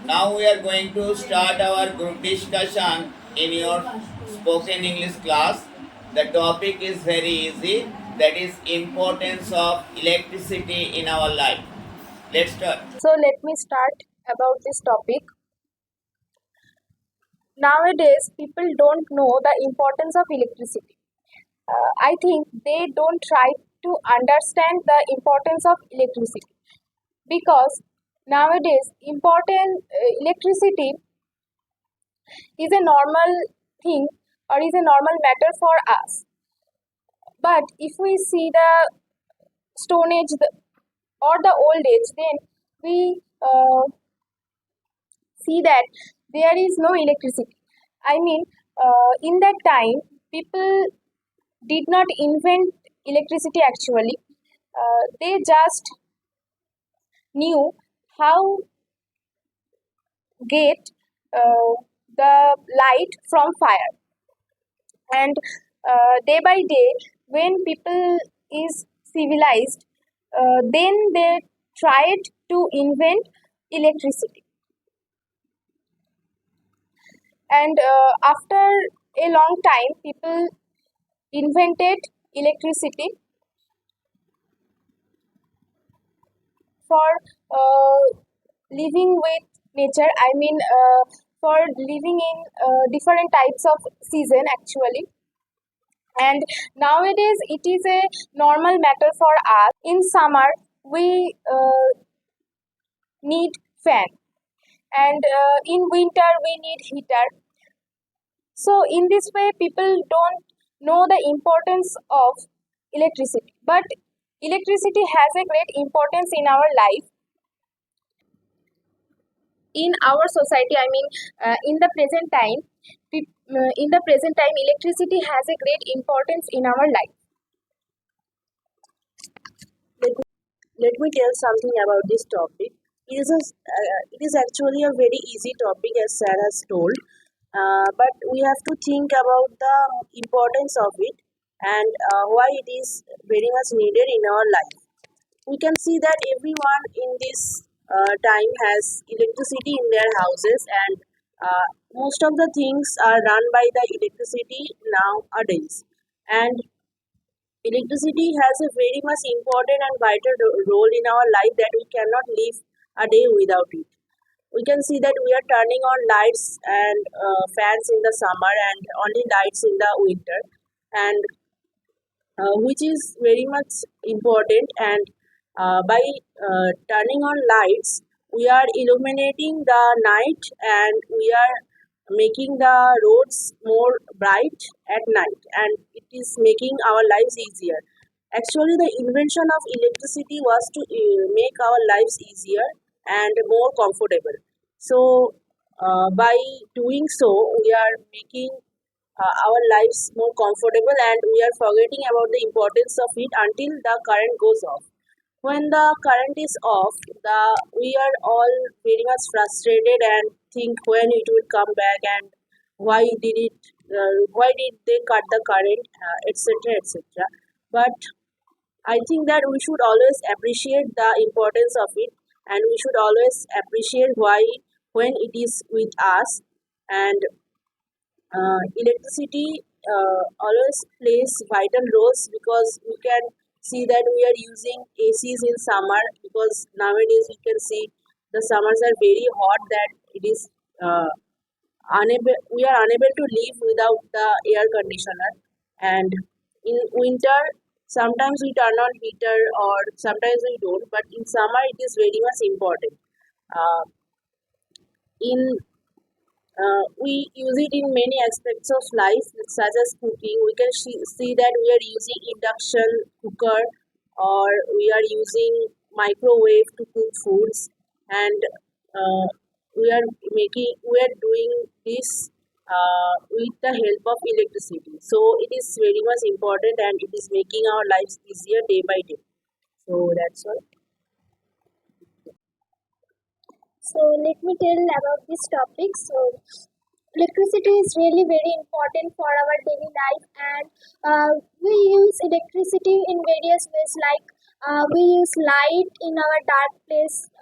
Now we are going to start our group discussion in your spoken English class. The topic is very easy, that is importance of electricity in our life. Let's start. So let me start about this topic. Nowadays, people don't know the importance of electricity. I think they don't try to understand the importance of electricity because nowadays important electricity is a normal thing or is a normal matter for us. But if we see the Stone Age or the old age, then we see that there is no electricity. I mean, in that time, people did not invent electricity actually. They just knew how get the light from fire. And day by day, when people is civilized, then they tried to invent electricity. And after a long time, people invented electricity for living with nature. I mean, for living in different types of season actually. And nowadays, it is a normal matter for us. In summer, we need fan, and in winter, we need heater. So, in this way, people don't know the importance of electricity. But electricity has a great importance in our life, in our society. I mean, in the present time, electricity has a great importance in our life. Let me tell something about this topic. It is actually a very easy topic, as Sarah has told, but we have to think about the importance of it and why it is very much needed in our life. We can see that everyone in this time has electricity in their houses, and most of the things are run by the electricity nowadays. And electricity has a very much important and vital role in our life that we cannot live a day without it. We can see that we are turning on lights and fans in the summer and only lights in the winter, and which is very much important. And by turning on lights, we are illuminating the night, and we are making the roads more bright at night, and it is making our lives easier. Actually, the invention of electricity was to make our lives easier and more comfortable. So, by doing so, we are making our lives more comfortable, and we are forgetting about the importance of it until the current goes off. When the current is off, we are all very much frustrated and think when it will come back, and why did they cut the current, etc., etc. But I think that we should always appreciate the importance of it, and we should always appreciate why when it is with us. And electricity always plays vital roles, because we can see that we are using ACs in summer, because nowadays we can see the summers are very hot, that it is we are unable to live without the air conditioner. And in winter, sometimes we turn on heater or sometimes we don't, but in summer it is very much important. In we use it in many aspects of life, such as cooking. We can see that we are using induction cooker, or we are using microwave to cook foods, and uh, we are doing this with the help of electricity. So it is very much important, and it is making our lives easier day by day. So that's all. So let me tell about this topic. So electricity is really very important for our daily life, and we use electricity in various ways. Like we use light in our dark place,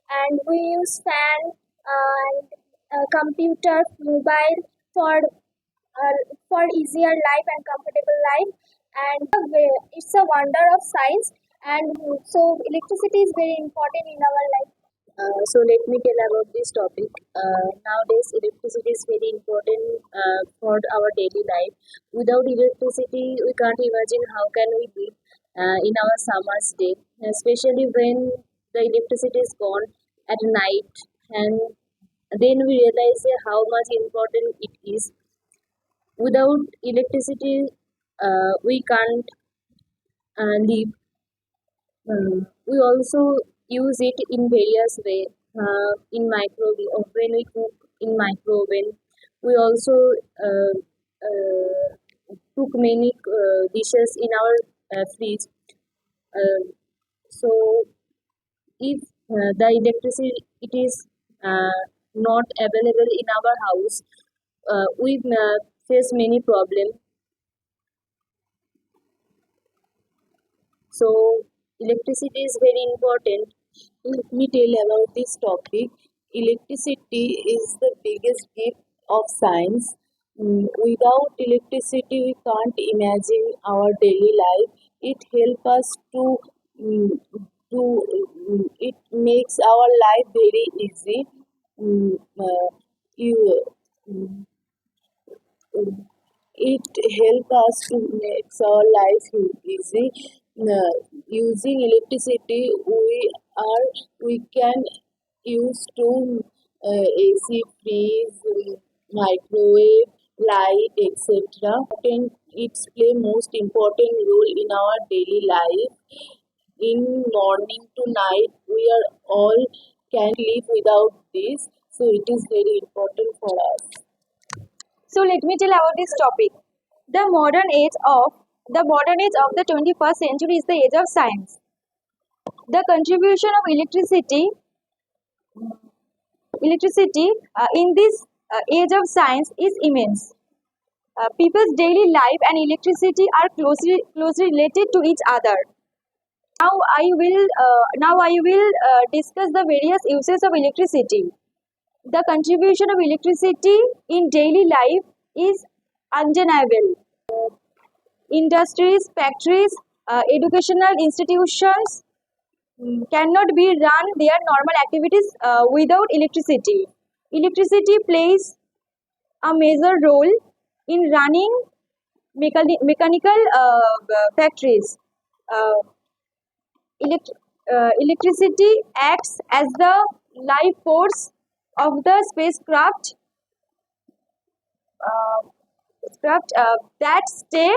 and we use fan and computer, mobile for easier life and comfortable life. And it's a wonder of science. And so electricity is very important in our life. So let me tell about this topic. Nowadays, electricity is very important for our daily life. Without electricity, we can't imagine how can we live in our summer's day, especially when the electricity is gone at night, and then we realize how much important it is. Without electricity, we can't live. We also use it in various way in microwave when we cook in microwave. We also uh, cook many dishes in our fridge. So if the electricity it is not available in our house, we face many problems. So electricity is very important. Let me tell about this topic. Electricity is the biggest gift of science. Without electricity, we can't imagine our daily life. It helps us mm, it makes our life very easy. Mm, uh, you, mm, it helps us to make our life easy. Using electricity, we can use to AC, fridge, microwave, light, etc. And it's play most important role in our daily life. In morning to night, we are all can live without this. So it is very important for us. So let me tell about this topic. The modern age of the 21st century is the age of science. The contribution of electricity in this age of science is immense. People's daily life and electricity are closely related to each other. Now I will discuss the various uses of electricity. The contribution of electricity in daily life is undeniable. Industries, factories, educational institutions cannot be run their normal activities without electricity. Electricity plays a major role in running mechanical factories. Uh, Electricity acts as the life force of the spacecraft uh, craft, that stay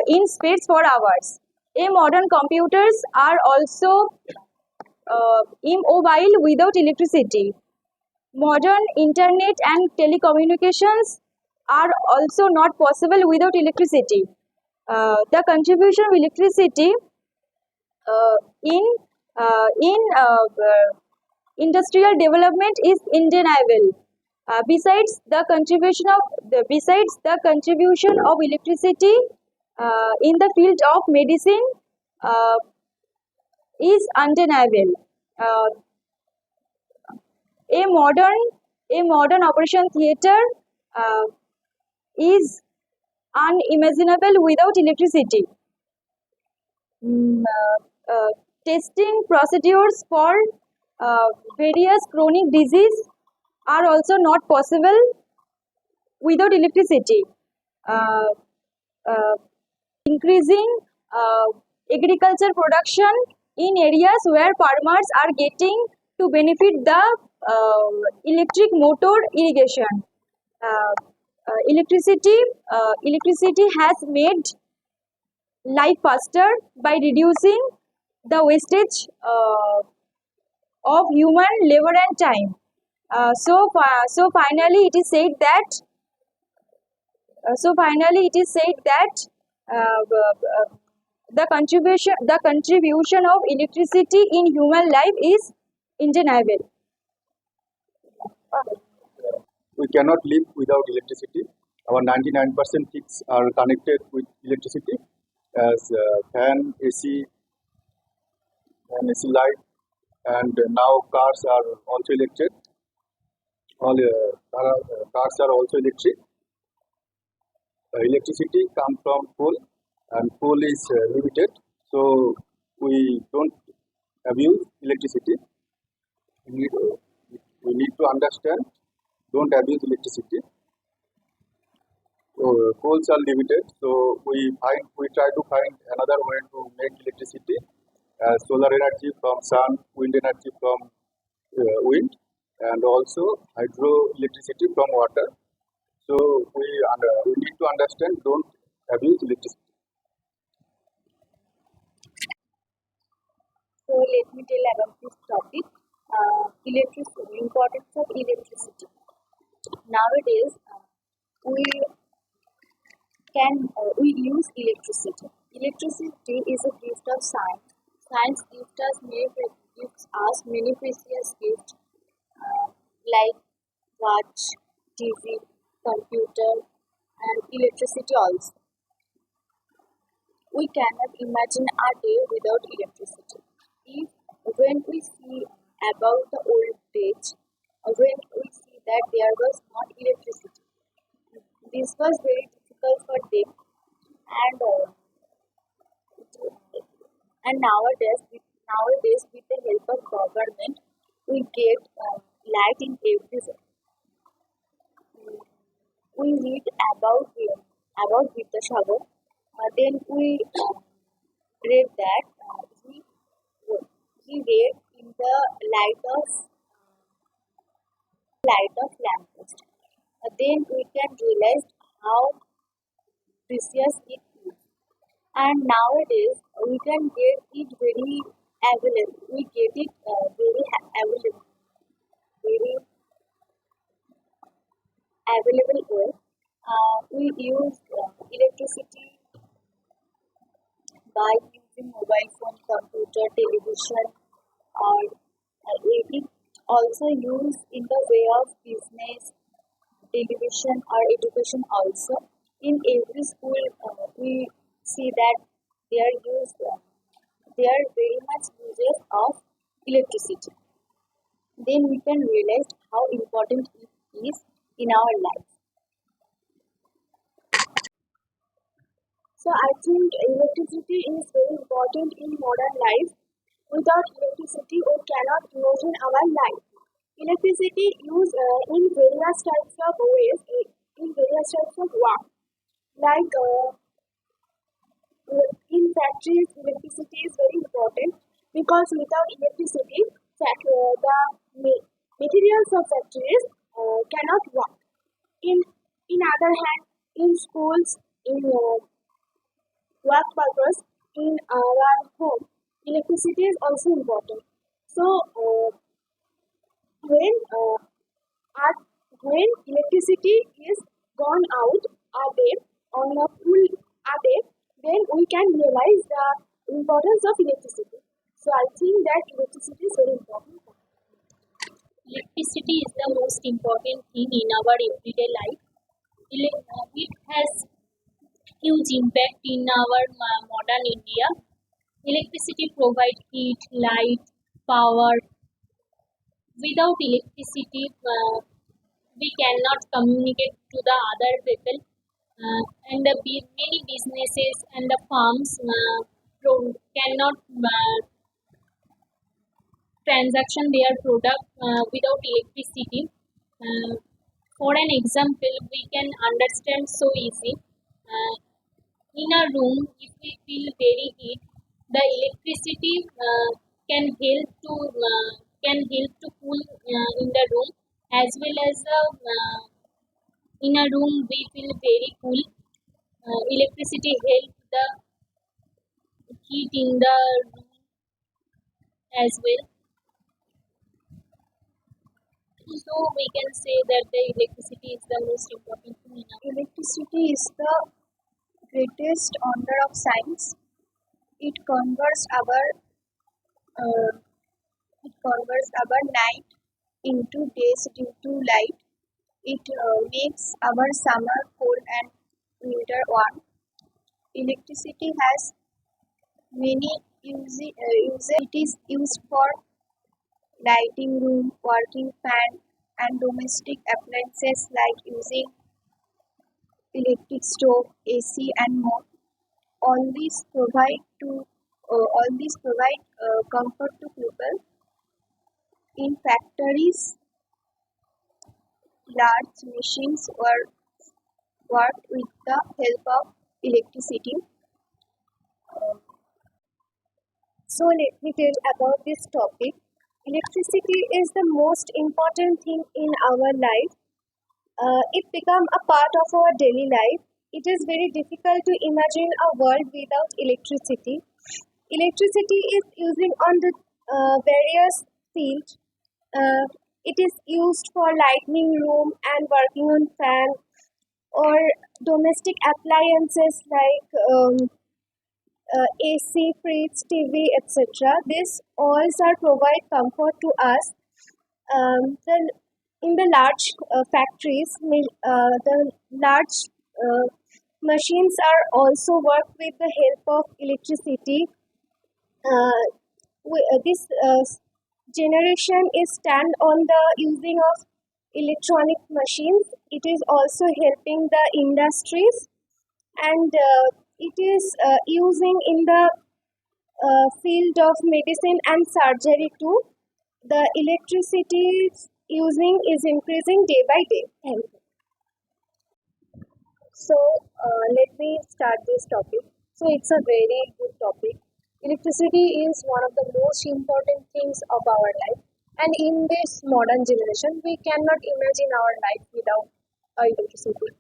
in space for hours. Modern computers are also immobile without electricity. Modern internet and telecommunications are also not possible without electricity. The contribution of electricity in industrial development is undeniable. Besides the contribution of electricity in the field of medicine uh, is undeniable. Uh, a modern operation theater uh, is unimaginable without electricity. Mm, Testing procedures for uh, various chronic disease are also not possible without electricity. Uh, uh, Increasing uh, agriculture production in areas where farmers are getting to benefit the electric motor irrigation. Uh, electricity has made life faster by reducing the wastage of human labor and time. So finally, it is said that the contribution of electricity in human life is undeniable. We cannot live without electricity. Our 99% things are connected with electricity, as fan, AC, light, and now cars are also electric. All cars are also electric. Electricity comes from coal, and coal is limited, so we don't abuse electricity. We need, we need to understand, don't abuse electricity. Coals are limited, so we try to find another way to make electricity, solar energy from sun, wind energy from wind, and also hydroelectricity from water. So we need to understand, don't abuse electricity. So let me tell about this topic, electricity, importance of electricity. Nowadays, we use electricity. Electricity is a gift of science. Science gives us many precious gifts like watch, TV, computer, and electricity also. We cannot imagine a day without electricity. If when we see about the old days, when we see that there was not electricity, this was very difficult for them, and nowadays with the help of government, we get light in everywhere. We read about Vidyasagar. Then we read that he read in the light of lamppost. Then we can realize how precious it is. And nowadays we can get it very available. We get it available, very available way. We use electricity by using mobile phone, computer, television, or it also used in the way of business, television, or education also. In every school, we see that they are used. They are very much uses of electricity. Then we can realize how important it is in our life. So I think electricity is very important in modern life. Without electricity, we cannot imagine our life. Electricity used in various types of ways, in various types of work. Like in factories, electricity is very important because without electricity, the materials of factories cannot work. In other hand, in schools, in work purpose, in our home, electricity is also important. So when when electricity is gone out a day on a full a day, then we can realize the importance of electricity. So I think that electricity is very important. Electricity is the most important thing in our everyday life. It has huge impact in our modern India. Electricity provides heat, light, power. Without electricity, we cannot communicate to the other people, and many businesses and the farms cannot transaction their product without electricity. For an example, we can understand so easy. In a room, if we feel very heat, the electricity can help to cool in the room, as well as in a room we feel very cool. Electricity helps the heat in the room as well. So we can say that the electricity is the most important thing in our life. Electricity is the greatest wonder of science. It converts our night into days due to light. It makes our summer cold and winter warm. Electricity has many uses. It is used for lighting room, working fan, and domestic appliances like using electric stove, AC, and more. All these provide comfort to people. In factories, large machines work with the help of electricity. So let me tell about this topic. Electricity is the most important thing in our life. It become a part of our daily life. It is very difficult to imagine a world without electricity. Electricity is using on the various fields. It is used for lighting room and working on fan or domestic appliances like AC, fridge, TV, etc. These all are provide comfort to us. Then in the large factories, the large machines are also work with the help of electricity. This generation is stand on the using of electronic machines. It is also helping the industries and it is using in the field of medicine and surgery too. The electricity using is increasing day by day. Thank you. So let me start this topic. So it's a very good topic. Electricity is one of the most important things of our life. And in this modern generation, we cannot imagine our life without electricity.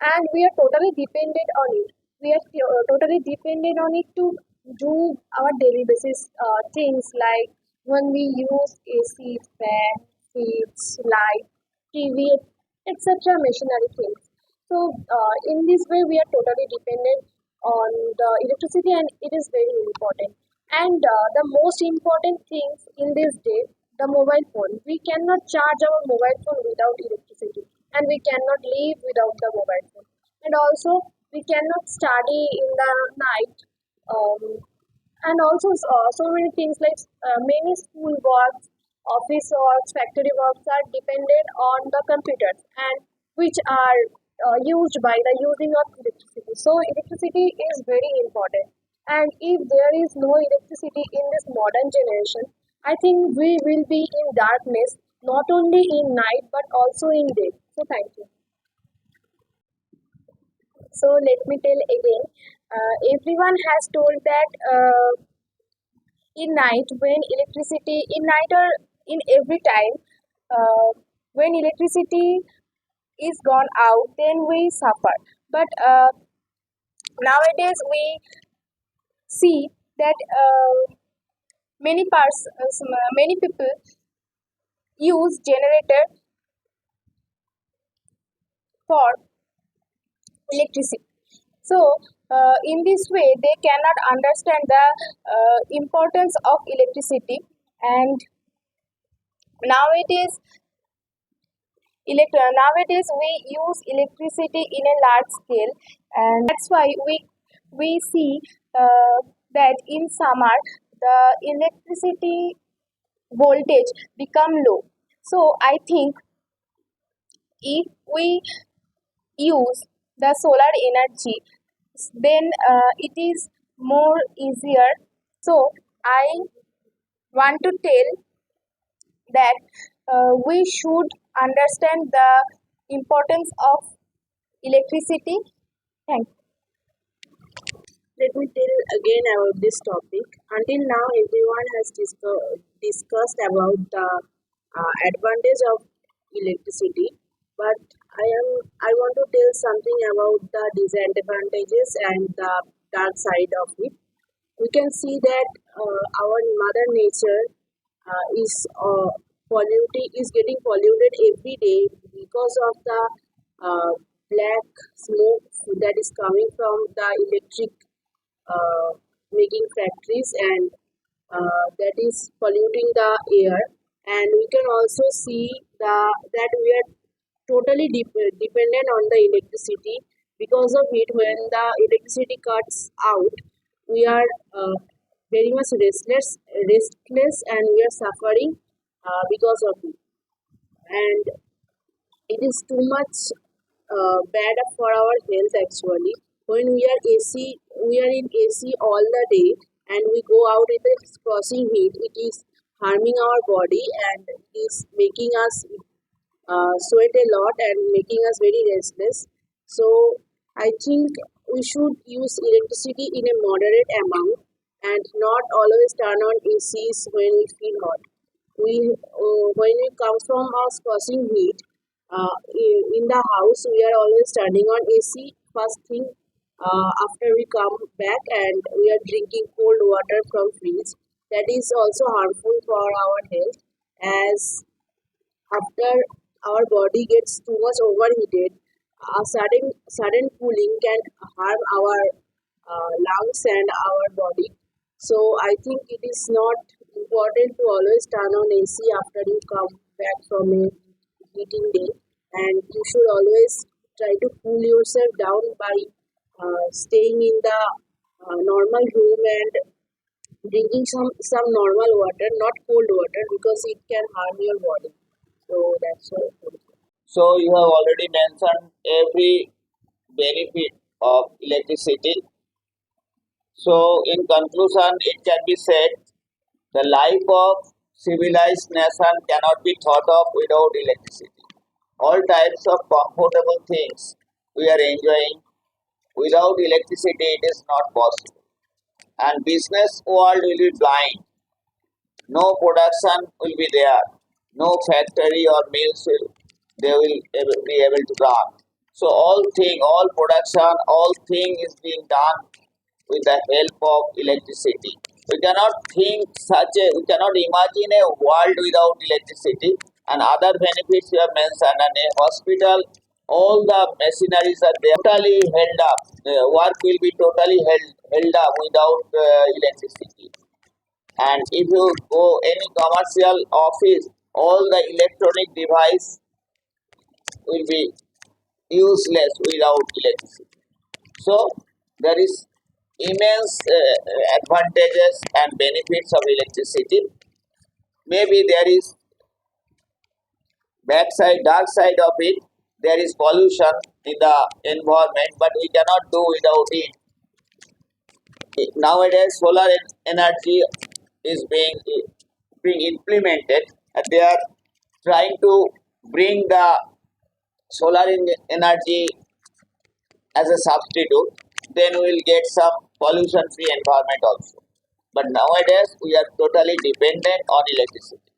And we are totally dependent on it. We are totally dependent on it to do our daily basis things like when we use AC, fan, fridge, light, TV, etc. machinery things. So in this way, we are totally dependent on the electricity, and it is very important. And the most important things in this day, the mobile phone. We cannot charge our mobile phone without electricity, and we cannot live without the mobile phone. And also, we cannot study in the night. Um, and also, so many things like many school works, office works, factory works are dependent on the computers, and which are used by the using of electricity. So electricity is very important. And if there is no electricity in this modern generation, I think we will be in darkness, not only in night but also in day. So thank you. So let me tell again. Everyone has told that in night when electricity in night or in every time when electricity is gone out, then we suffer. But nowadays we see that many people use generator for electricity. So in this way they cannot understand the importance of electricity. And nowadays nowadays we use electricity in a large scale, and that's why we see that in summer the electricity voltage become low. So I think if we use the solar energy, then it is more easier. So I want to tell that we should understand the importance of electricity. Thank you. Let me tell again about this topic. Until now, everyone has discussed about the advantage of electricity, but I want to tell something about the disadvantages and the dark side of it. We can see that our mother nature is getting polluted every day because of the black smoke that is coming from the electric making factories, and that is polluting the air. And we can also see that we are totally dependent on the electricity. Because of it, when the electricity cuts out, we are very much restless, and we are suffering because of it. And it is too much bad for our health actually. When we are in AC all the day and we go out in the scorching heat, it is harming our body and it is making us sweat a lot and making us very restless. So I think we should use electricity in a moderate amount and not always turn on ACs when we feel hot. When we come from our scorching heat in the house, we are always turning on AC first thing after we come back, and we are drinking cold water from fridge. That is also harmful for our health, as after our body gets too much overheated, a sudden cooling can harm our lungs and our body. So I think it is not important to always turn on AC after you come back from a heating day, and you should always try to cool yourself down by staying in the normal room and drinking some normal water, not cold water, because it can harm your body. So that's all. So you have already mentioned every benefit of electricity. So in conclusion, it can be said the life of civilized nation cannot be thought of without electricity. All types of comfortable things we are enjoying, without electricity it is not possible. And business world will be blind. No production will be there. No factory or mills will they will be able to run. So all production, all thing is being done with the help of electricity. We cannot imagine a world without electricity. And other benefits you have mentioned, and a hospital, all the machineries are there, totally held up. Work will be totally held up without electricity. And if you go any commercial office, all the electronic device will be useless without electricity. So there is immense advantages and benefits of electricity. Maybe there is dark side of it. There is pollution in the environment, but we cannot do without it. Nowadays, solar energy is being implemented, and they are trying to bring the energy as a substitute. Then we will get some pollution-free environment also. But nowadays, we are totally dependent on electricity.